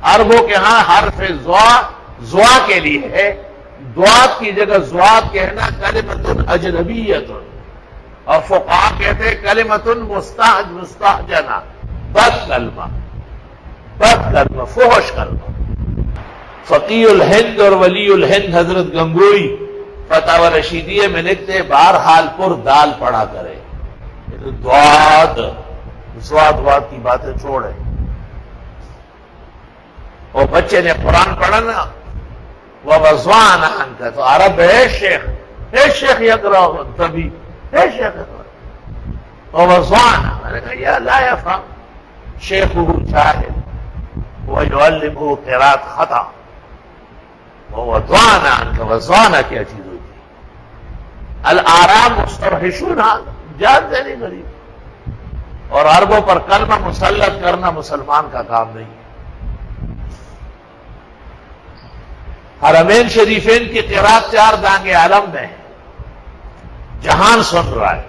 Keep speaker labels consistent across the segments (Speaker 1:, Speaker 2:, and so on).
Speaker 1: عربوں کے ہاں حرف زوا کے لیے ہے، دعات کی جگہ زوات کہنا کلمۃ اجنبیۃ، اور فقہا کہتے ہیں کلمۃ مستحجنہ، بد کلمہ، فحش کلمہ۔ فقی الہند اور ولی الہند حضرت گنگوئی فتاوی رشیدیہ میں لکھتے ہیں بہرحال پر دال پڑھا کرے، دعات زوات کی باتیں چھوڑے۔ اور بچے نے قرآن پڑھا نا، وَوَضَعْنَا عَنْكَ، تو عرب ہے شیخ یقرأ تبھی ہے شیخ یقرأ، وَوَضَعْنَا، میں نے کہا یا لا یفهم شیخہ جاہل وَيُعَلِّمُهُ قراءۃ خطا، وَوَضَعْنَا عَنْكَ، وَضَعْنَا کیا چیز ہوتی ہے؟ الآرام مستوحشون، جانتے نہیں غریب، اور عربوں پر کلمہ مسلط کرنا مسلمان کا کام نہیں۔ حرمین شریفین کی قرات 4 دانگ عالم میں ہے، جہان سن رہا ہے،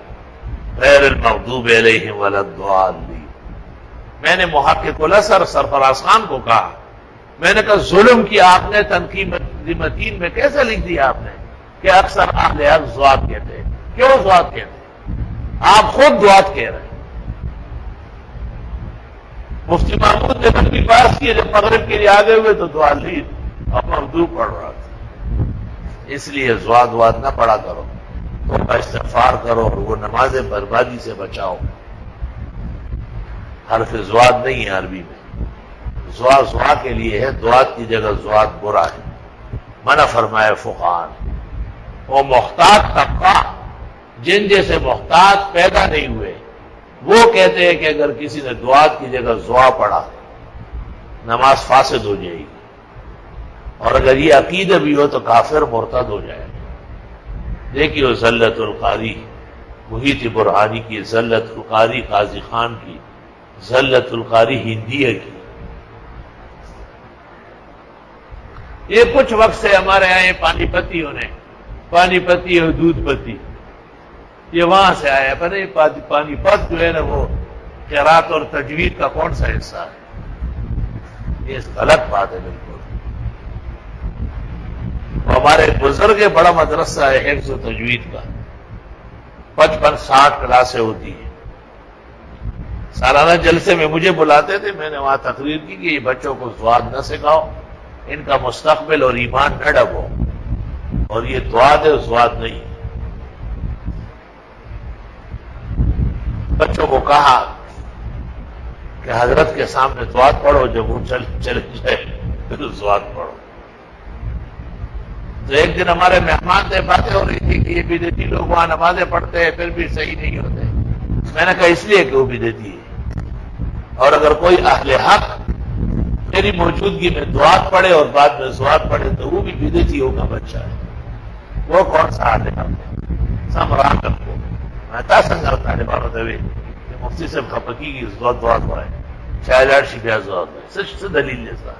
Speaker 1: غیر المغضوب علیہم ولا الضالین۔ میں نے محقق الاثر سرفراز خان کو کہا، میں نے کہا ظلم کی آپ نے تنقید متین میں کیسے لکھ دیا آپ نے کہ اکثر اہل حق زوات کہتے ہیں؟ کیوں زوات کہتے ہیں؟ آپ خود دعات کہہ رہے ہیں۔ مفتی محمود نے بھی پاس کیا، جب مغرب کے لیے آگے ہوئے تو ضالین اور مغضوب پڑھ رہا تھا۔ اس لیے زوات نہ پڑھا کرو، توبہ استغفار کرو اور وہ نماز بربادی سے بچاؤ۔ حرف زوات نہیں ہے عربی میں، زوا کے لیے ہے، دعات کی جگہ زوات برا ہے، منع فرمایا فقہا نے۔ وہ محتاط طبقہ جن جیسے محتاط پیدا نہیں ہوئے، وہ کہتے ہیں کہ اگر کسی نے دعات کی جگہ زوا پڑھا نماز فاسد ہو جائے گی، اور اگر یہ عقیدہ بھی ہو تو کافر مرتد ہو جائے گا۔ دیکھیے زلت القاری محیط برہانی کی، زلت القاری قاضی خان کی، زلت القاری ہندیہ کی۔ یہ کچھ وقت سے ہمارے یہاں پانی پتی اور دودھ پتی، یہ وہاں سے آیا، پر پانی پت جو ہے نا وہ قرات اور تجوید کا کون سا حصہ ہے؟ یہ غلط بات ہے بالکل۔ ہمارے بزرگ بڑا مدرسہ ہے حفظ و تجوید کا، 55-60 کلاسیں ہوتی ہیں۔ سالانہ جلسے میں مجھے بلاتے تھے، میں نے وہاں تقریر کی کہ یہ بچوں کو زوات نہ سکھاؤ، ان کا مستقبل اور ایمان نہ ڈبو، اور یہ دعات ہے زوات نہیں۔ بچوں کو کہا کہ حضرت کے سامنے دعات پڑھو، جب وہ چل جائے پھر زوات پڑھو۔ تو ایک دن ہمارے مہمان سے باتیں ہو رہی تھی کہ یہ بدعتی لوگ وہاں نمازیں پڑھتے ہیں پھر بھی صحیح نہیں ہوتے۔ میں نے کہا اس لیے کہ وہ بدعتی ہے، اور اگر کوئی اہل حق میری موجودگی میں دعات پڑھے اور بعد میں زوات پڑھے تو وہ بھی بدعتی ہوگا بچہ ہے۔ وہ کون سا اہل حق ہے؟ سمران کو میں تا سنگر طالب ہوئے کہ مفتی صاحب خپکی کی دعات پڑھے، شاہجہاں شفیع زوات سچ سے دلیل جیسا۔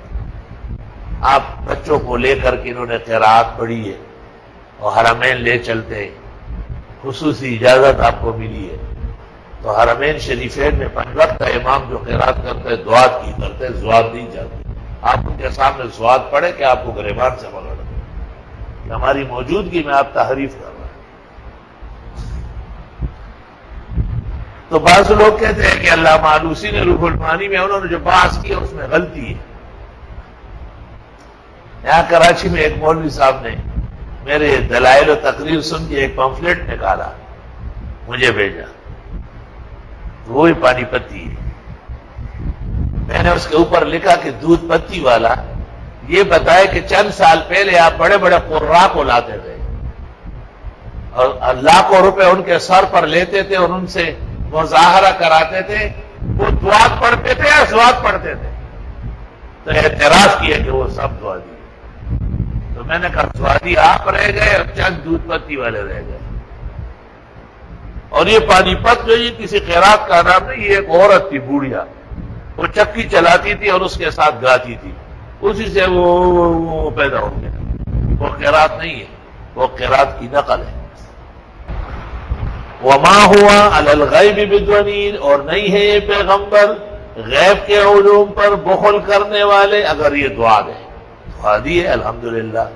Speaker 1: آپ بچوں کو لے کر کے انہوں نے قراءت پڑھی ہے اور حرمین لے چلتے ہیں، خصوصی اجازت آپ کو ملی ہے، تو حرمین شریفین میں 5 وقت کا امام جو قراءت کرتا ہے دعات کی کرتے ہیں، زوات نہیں جاتے۔ آپ ان کے سامنے زوات پڑھے کہ آپ کو گریبان سے پکڑ دیں کہ ہماری موجودگی میں آپ تحریف کر رہے ہیں۔ تو بعض لوگ کہتے ہیں کہ علامہ آلوسی نے روح المعانی میں انہوں نے جو بحث کی اس میں غلطی ہے۔ یہاں کراچی میں ایک مولوی صاحب نے میرے دلائل و تقریر سن کے ایک پمفلیٹ نکالا، مجھے بھیجا، وہی پانی پتی ہے۔ میں نے اس کے اوپر لکھا کہ دودھ پتی والا یہ بتائے کہ چند سال پہلے آپ بڑے بڑے قراء کو لاتے تھے اور لاکھوں روپے ان کے سر پر لیتے تھے اور ان سے مظاہرہ کراتے تھے، وہ دعات پڑھتے تھے یا زوات پڑھتے تھے؟ تو اعتراض کیا کہ وہ سب دعادی۔ تو میں نے کہا زوادی آپ رہ گئے اور چند دودھ پتی والے رہ گئے۔ اور یہ پانی پت جو یہ کسی قرات کا نام نہیں، یہ ایک عورت تھی بوڑھیا، وہ چکی چلاتی تھی اور اس کے ساتھ گاتی تھی، اسی سے وہ پیدا ہو گیا۔ وہ قرات نہیں ہے، وہ قرات کی نقل ہے۔ وما ہوا علی الغیب بدنین، اور نہیں ہے یہ پیغمبر غیب کے علوم پر بخل کرنے والے اگر یہ دعا دیں، دعا دی ہے الحمدللہ،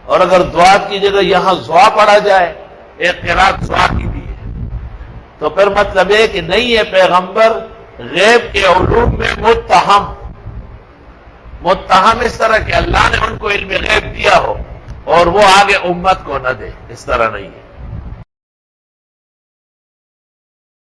Speaker 1: اور اگر دعا کی جگہ یہاں زوا پڑھا جائے، ایک قرات زوا کی بھی ہے، تو پھر مطلب ہے کہ نہیں ہے پیغمبر غیب کے علوم میں متہم اس طرح کہ اللہ نے ان کو علم غیب دیا ہو اور وہ آگے امت کو نہ دے، اس طرح نہیں ہے۔